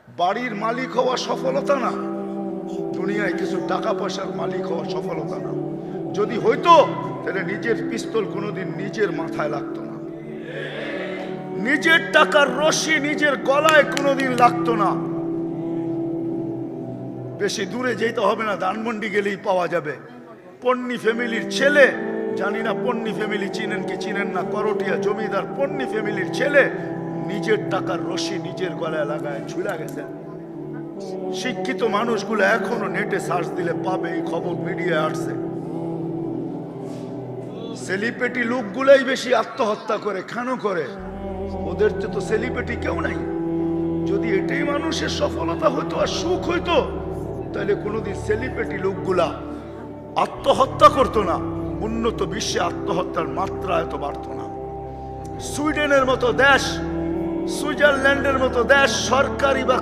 বাড়ির মালিক হওয়া সফলতা না, দুনিয়ায় কিছু টাকা পয়সার মালিক হওয়া সফলতা না। যদি হইতো তাহলে নিজের পিস্তল কোনোদিন নিজের মাথায় লাগতো না, নিজের টাকার রশি নিজের গলায় কোনোদিন লাগতো না। বেশি দূরে যেতে হবে না, ধানমন্ডি গেলেই পাওয়া যাবে। পন্নী ফ্যামিলির ছেলে, জানি না পন্নী ফ্যামিলি চিনেন কি চিনেন না, করটিয়া জমিদার পন্নী ফ্যামিলির ছেলে নিজের টাকার রশি নিজের গলায় লাগায় ঝুলা গেছে। শিক্ষিত মানুষগুলো এখনো নেটে সার্চ দিলে পাবে, এই খবর মিডিয়ায় আসছে। সেলিব্রিটি লোকগুলাই বেশি আত্মহত্যা করে, কেন করে? ওদের তো সেলিব্রিটি কেউ নাই। যদি এটাই মানুষের সফলতা হইতো আর সুখ হইতো, তাহলে কোনোদিন সেলিব্রিটি লোকগুলা আত্মহত্যা করতো না, উন্নত বিশ্বে আত্মহত্যার মাত্রা এত বাড়তো না। সুইডেনের মতো দেশ, সুইজারল্যান্ডের মতো দেশ সরকারি বা